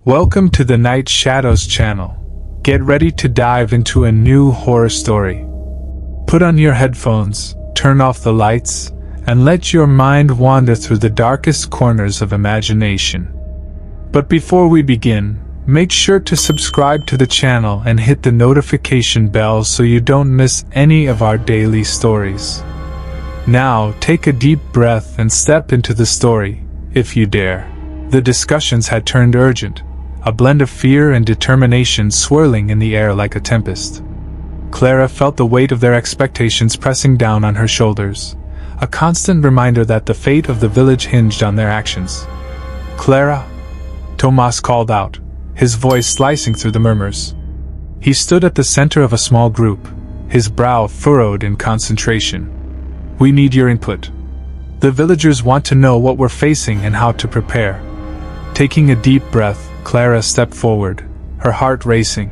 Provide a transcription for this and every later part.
Welcome to the Night Shadows channel. Get ready to dive into a new horror story. Put on your headphones, turn off the lights, and let your mind wander through the darkest corners of imagination. But before we begin, make sure to subscribe to the channel and hit the notification bell so you don't miss any of our daily stories. Now, take a deep breath and step into the story, if you dare. The discussions had turned urgent, a blend of fear and determination swirling in the air like a tempest. Clara felt the weight of their expectations pressing down on her shoulders, a constant reminder that the fate of the village hinged on their actions. "Clara," Tomas called out, his voice slicing through the murmurs. He stood at the center of a small group, his brow furrowed in concentration. "We need your input. The villagers want to know what we're facing and how to prepare." Taking a deep breath, Clara stepped forward, her heart racing.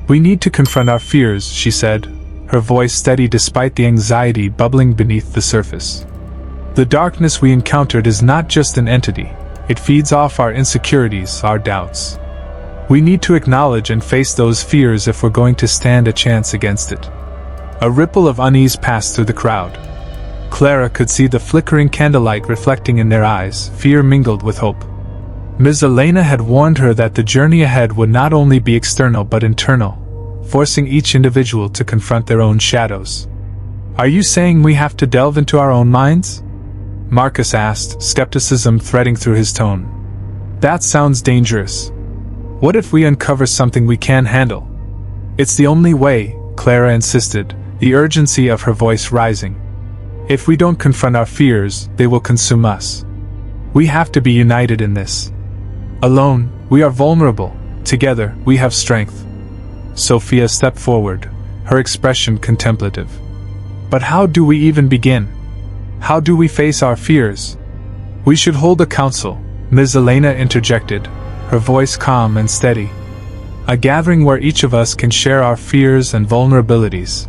"We need to confront our fears," she said, her voice steady despite the anxiety bubbling beneath the surface. "The darkness we encountered is not just an entity, it feeds off our insecurities, our doubts. We need to acknowledge and face those fears if we're going to stand a chance against it." A ripple of unease passed through the crowd. Clara could see the flickering candlelight reflecting in their eyes, fear mingled with hope. Ms. Elena had warned her that the journey ahead would not only be external but internal, forcing each individual to confront their own shadows. "Are you saying we have to delve into our own minds?" Marcus asked, skepticism threading through his tone. "That sounds dangerous. What if we uncover something we can't handle?" "It's the only way," Clara insisted, the urgency of her voice rising. "If we don't confront our fears, they will consume us. We have to be united in this. Alone, we are vulnerable. Together, we have strength." Sophia stepped forward, her expression contemplative. "But how do we even begin? How do we face our fears?" "We should hold a council," Ms. Elena interjected, her voice calm and steady. "A gathering where each of us can share our fears and vulnerabilities.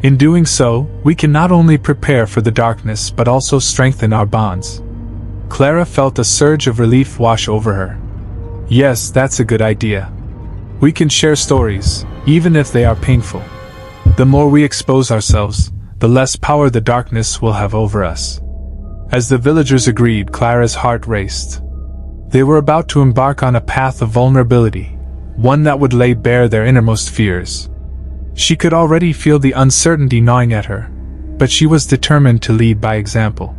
In doing so, we can not only prepare for the darkness but also strengthen our bonds." Clara felt a surge of relief wash over her. "Yes, that's a good idea. We can share stories, even if they are painful. The more we expose ourselves, the less power the darkness will have over us." As the villagers agreed, Clara's heart raced. They were about to embark on a path of vulnerability, one that would lay bare their innermost fears. She could already feel the uncertainty gnawing at her, but she was determined to lead by example.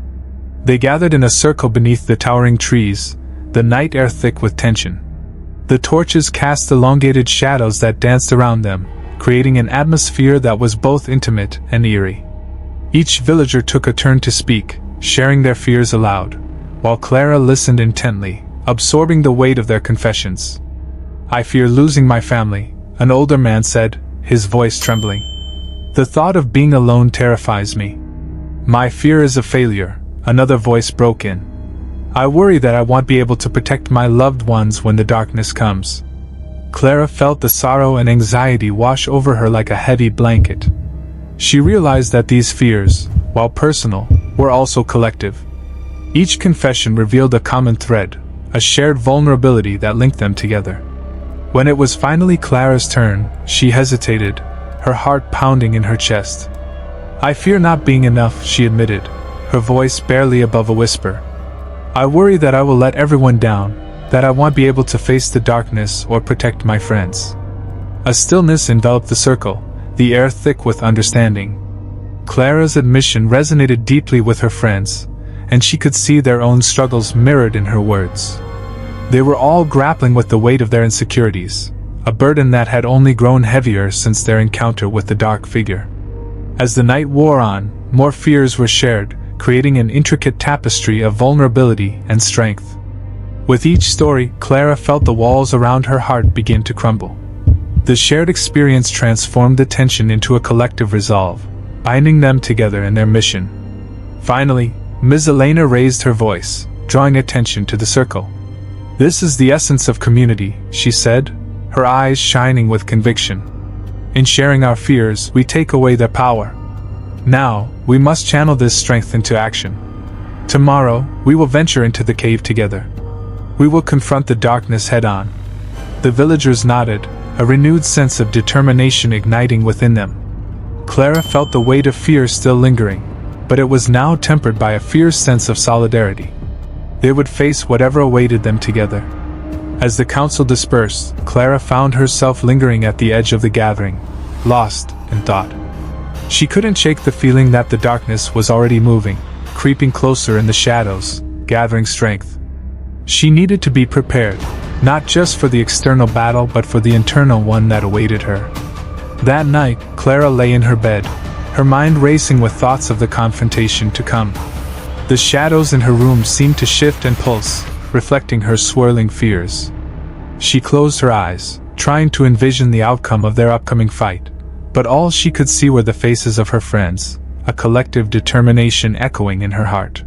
They gathered in a circle beneath the towering trees, the night air thick with tension. The torches cast elongated shadows that danced around them, creating an atmosphere that was both intimate and eerie. Each villager took a turn to speak, sharing their fears aloud, while Clara listened intently, absorbing the weight of their confessions. "I fear losing my family," an older man said, his voice trembling. "The thought of being alone terrifies me." "My fear is of failure," another voice broke in. "I worry that I won't be able to protect my loved ones when the darkness comes." Clara felt the sorrow and anxiety wash over her like a heavy blanket. She realized that these fears, while personal, were also collective. Each confession revealed a common thread, a shared vulnerability that linked them together. When it was finally Clara's turn, she hesitated, her heart pounding in her chest. "I fear not being enough," she admitted, her voice barely above a whisper. "I worry that I will let everyone down, that I won't be able to face the darkness or protect my friends." A stillness enveloped the circle, the air thick with understanding. Clara's admission resonated deeply with her friends, and she could see their own struggles mirrored in her words. They were all grappling with the weight of their insecurities, a burden that had only grown heavier since their encounter with the dark figure. As the night wore on, more fears were shared, creating an intricate tapestry of vulnerability and strength. With each story, Clara felt the walls around her heart begin to crumble. The shared experience transformed the tension into a collective resolve, binding them together in their mission. Finally, Ms. Elena raised her voice, drawing attention to the circle. "This is the essence of community," she said, her eyes shining with conviction. "In sharing our fears, we take away their power. Now, we must channel this strength into action. Tomorrow, we will venture into the cave together. We will confront the darkness head-on, The villagers nodded, a renewed sense of determination igniting within them. Clara felt the weight of fear still lingering, but it was now tempered by a fierce sense of solidarity. They would face whatever awaited them together. As the council dispersed, Clara found herself lingering at the edge of the gathering, lost in thought. She couldn't shake the feeling that the darkness was already moving, creeping closer in the shadows, gathering strength. She needed to be prepared, not just for the external battle but for the internal one that awaited her. That night, Clara lay in her bed, her mind racing with thoughts of the confrontation to come. The shadows in her room seemed to shift and pulse, reflecting her swirling fears. She closed her eyes, trying to envision the outcome of their upcoming fight, but all she could see were the faces of her friends, a collective determination echoing in her heart.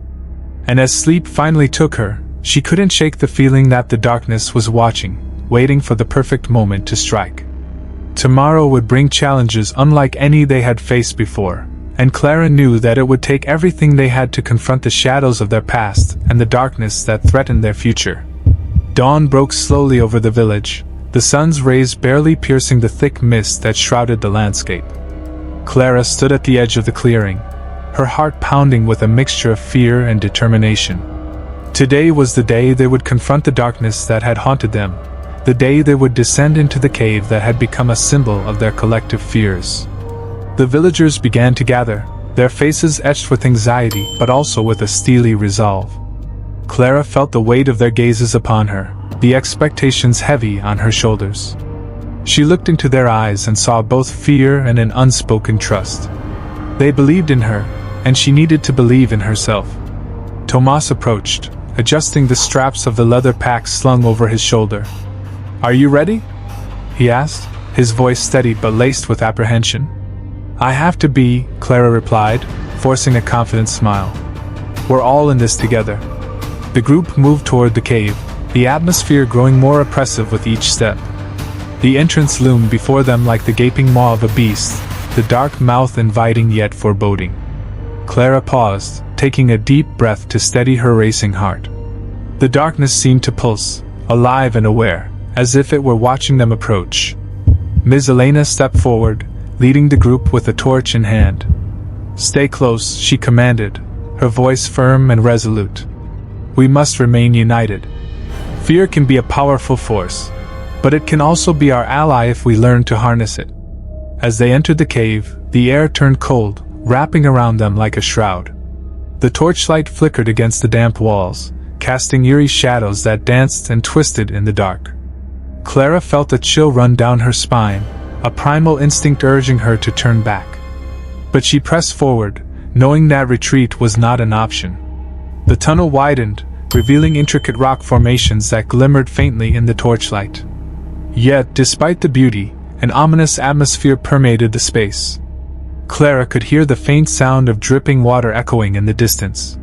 And as sleep finally took her, she couldn't shake the feeling that the darkness was watching, waiting for the perfect moment to strike. Tomorrow would bring challenges unlike any they had faced before, and Clara knew that it would take everything they had to confront the shadows of their past and the darkness that threatened their future. Dawn broke slowly over the village, the sun's rays barely piercing the thick mist that shrouded the landscape. Clara stood at the edge of the clearing, her heart pounding with a mixture of fear and determination. Today was the day they would confront the darkness that had haunted them, the day they would descend into the cave that had become a symbol of their collective fears. The villagers began to gather, their faces etched with anxiety but also with a steely resolve. Clara felt the weight of their gazes upon her, the expectations heavy on her shoulders. She looked into their eyes and saw both fear and an unspoken trust. They believed in her, and she needed to believe in herself. Tomas approached, adjusting the straps of the leather pack slung over his shoulder. "Are you ready?" he asked, his voice steady but laced with apprehension. "I have to be," Clara replied, forcing a confident smile. "We're all in this together." The group moved toward the cave, the atmosphere growing more oppressive with each step. The entrance loomed before them like the gaping maw of a beast, the dark mouth inviting yet foreboding. Clara paused, taking a deep breath to steady her racing heart. The darkness seemed to pulse, alive and aware, as if it were watching them approach. Ms. Elena stepped forward, leading the group with a torch in hand. "Stay close," she commanded, her voice firm and resolute. "We must remain united. Fear can be a powerful force, but it can also be our ally if we learn to harness it." As they entered the cave, the air turned cold, wrapping around them like a shroud. The torchlight flickered against the damp walls, casting eerie shadows that danced and twisted in the dark. Clara felt a chill run down her spine, a primal instinct urging her to turn back. But she pressed forward, knowing that retreat was not an option. The tunnel widened, revealing intricate rock formations that glimmered faintly in the torchlight. Yet, despite the beauty, an ominous atmosphere permeated the space. Clara could hear the faint sound of dripping water echoing in the distance.